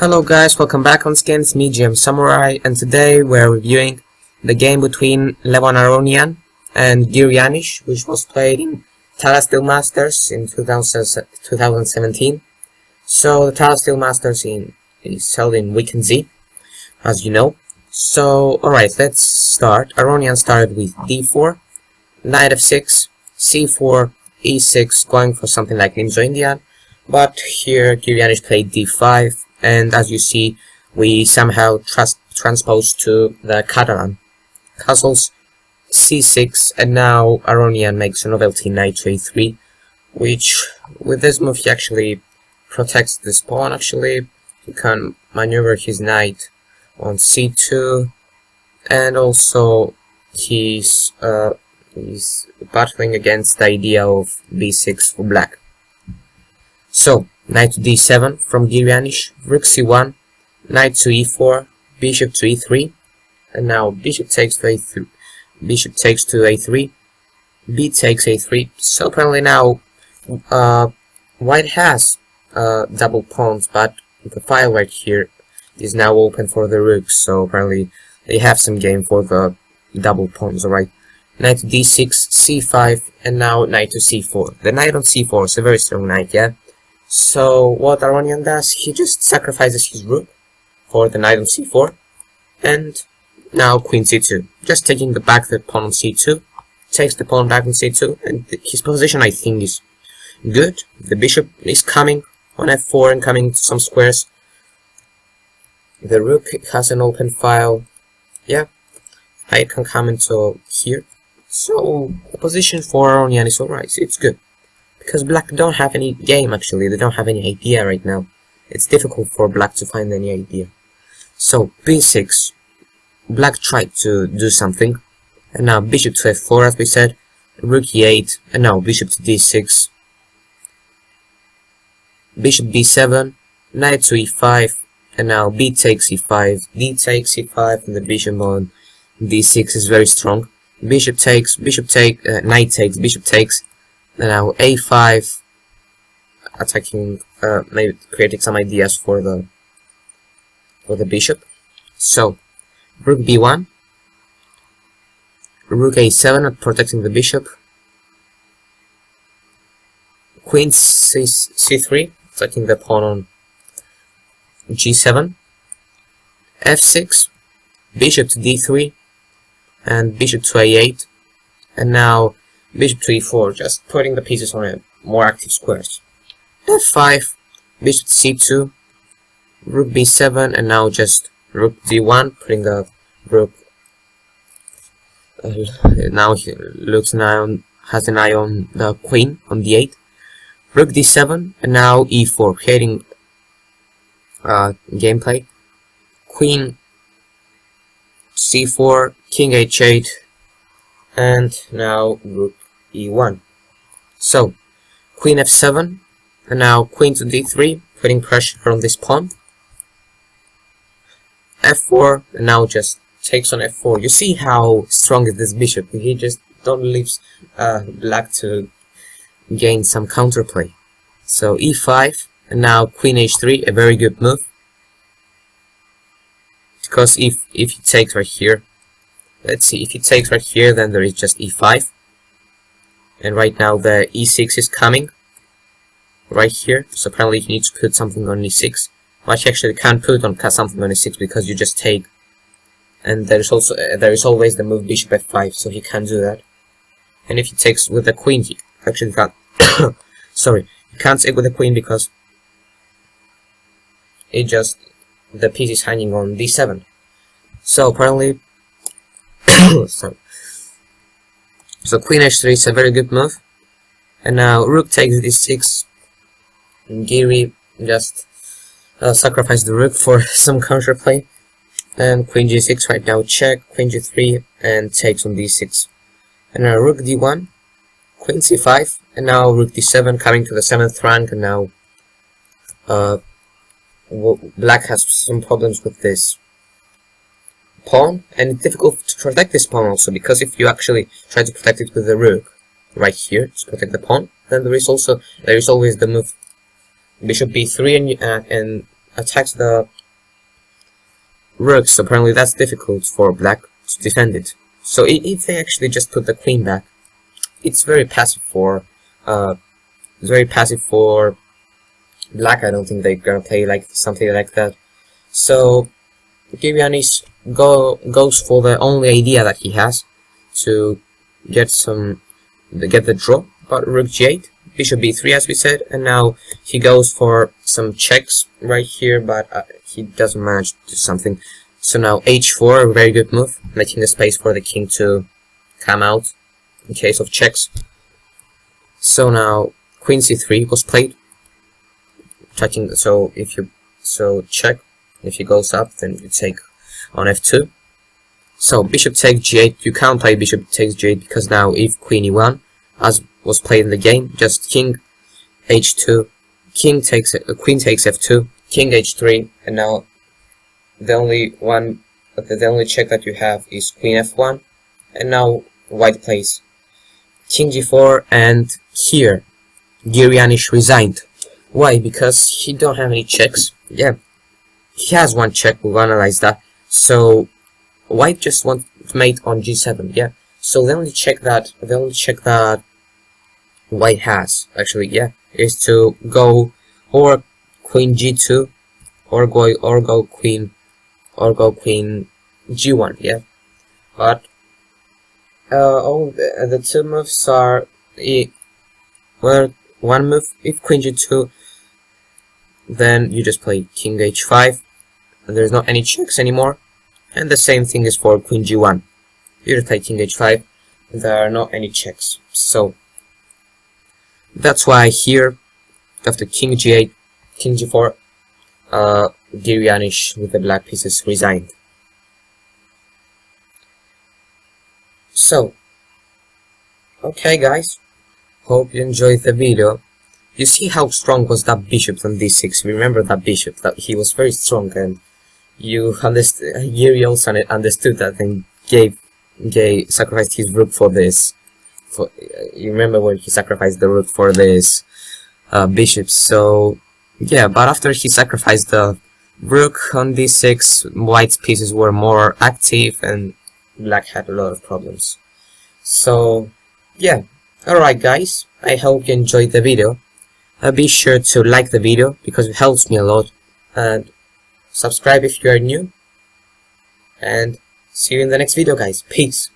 Hello guys, welcome back on Skin. It's me, GM Samurai, and today we're reviewing the game between Levon Aronian and Giri Anish, which was played in Tata Steel Masters in 2017. So the Tata Steel Masters is held in Weekend Z, as you know. So alright, let's start. Aronian started with d4, knight f6, c4, e6, going for something like Nimzo Indian, but here Giri Anish played d5. And as you see, we somehow transposed to the Catalan castles, c6, and now Aronian makes a novelty knight to a3, which with this move he actually protects this pawn. Actually, he can maneuver his knight on c2, and also he's battling against the idea of b6 for black. So knight to d7 from Giri Anish, rook c1, knight to e4, bishop to e3, and now bishop takes to a3, bishop takes to a3, b takes a3. So apparently now white has double pawns, but the file right here is now open for the rooks, so apparently they have some game for the double pawns. Alright, knight to d6, c5, and now knight to c4. The knight on c4 is a very strong knight, yeah? So what Aronian does, he just sacrifices his rook for the knight on c4, and now queen c2, just taking the pawn on c2, takes the pawn back on c2, and his position I think is good. The bishop is coming on f4 and coming to some squares. The rook has an open file, yeah, knight can come into here, so the position for Aronian is alright, it's good. Because black don't have any game actually, they don't have any idea right now. It's difficult for black to find any idea. So b6, black tried to do something, and now bishop to f4 as we said, rook e8, and now bishop to d6, bishop b7, knight to e5, and now b takes e5, d takes e5, and the bishop on d6 is very strong. Bishop takes, knight takes, bishop takes, and now a5, attacking, maybe creating some ideas for the bishop. So rook b1, rook a7, protecting the bishop, queen c3, attacking the pawn on g7, f6, bishop to d3, and bishop to a8, and now bishop to e4, just putting the pieces on a more active squares. f5, bishop to c2, rook b7, and now just rook d1, putting the rook. Now he looks now has an eye on the queen on d8. Rook d7, and now e4, creating gameplay. Queen c4, king h8, and now rook e1. So queen f7, and now queen to d3, putting pressure on this pawn. f4, and now just takes on f4. You see how strong is this bishop? He just don't leave black to gain some counterplay. So e5, and now queen h3, a very good move, because if he takes right here, let's see, if he takes right here, then there is just e5. And right now the e6 is coming right here, so apparently you need to put something on e6. But you actually can't put on something on e6 because you just take. And there is always the move bishop f5, so he can't do that. And if he takes with the queen, he actually can't. Sorry, he can't take with the queen because the piece is hanging on d7. So apparently. Sorry. So queen h3 is a very good move, and now rook takes d6, and Giri just sacrificed the rook for some counterplay, and queen g6 right now check, queen g3, and takes on d6, and now rook d1, queen c5, and now rook d7 coming to the 7th rank, and now black has some problems with this pawn, and it's difficult to protect this pawn also, because if you actually try to protect it with the rook right here to protect the pawn, then there is always the move bishop b3 and attacks the rooks. Apparently that's difficult for black to defend it. So if they actually just put the queen back, it's very passive for black. I don't think they're gonna play like something like that. So Giri Anish goes for the only idea that he has to get the draw. But rook g8, bishop b3 as we said, and now he goes for some checks right here, but he doesn't manage to do something. So now h4, a very good move, making the space for the king to come out in case of checks. So now queen c3 was played, touching. So check. If he goes up, then you take on f2. So bishop takes g8. You can't play bishop takes g8 because now if queen e1, as was played in the game, just king h2, queen takes f2, king h3, and now the only check that you have is queen f1, and now white plays king g4, and here Giri Anish resigned. Why? Because he don't have any checks. Yeah, he has one check. We'll analyze that. So white just wants mate on g7. Yeah. So the only check that white has actually, yeah, is to go or queen g2 or go queen g1. Yeah. But all the two moves are well, one move if queen g2, then you just play king h5, and there's not any checks anymore. And the same thing is for queen g1. You just play king h5, and there are not any checks. So that's why here, after king g8, king g4, Giri Anish with the black pieces resigned. So, okay guys, hope you enjoyed the video. You see how strong was that bishop on d6. Remember that bishop, that he was very strong, and you understood. Giri also understood that and sacrificed his rook for this. You remember when he sacrificed the rook for this bishop? So yeah, but after he sacrificed the rook on d6, white's pieces were more active, and black had a lot of problems. So yeah, alright guys, I hope you enjoyed the video. Be sure to like the video because it helps me a lot, and subscribe if you are new, and see you in the next video guys. Peace.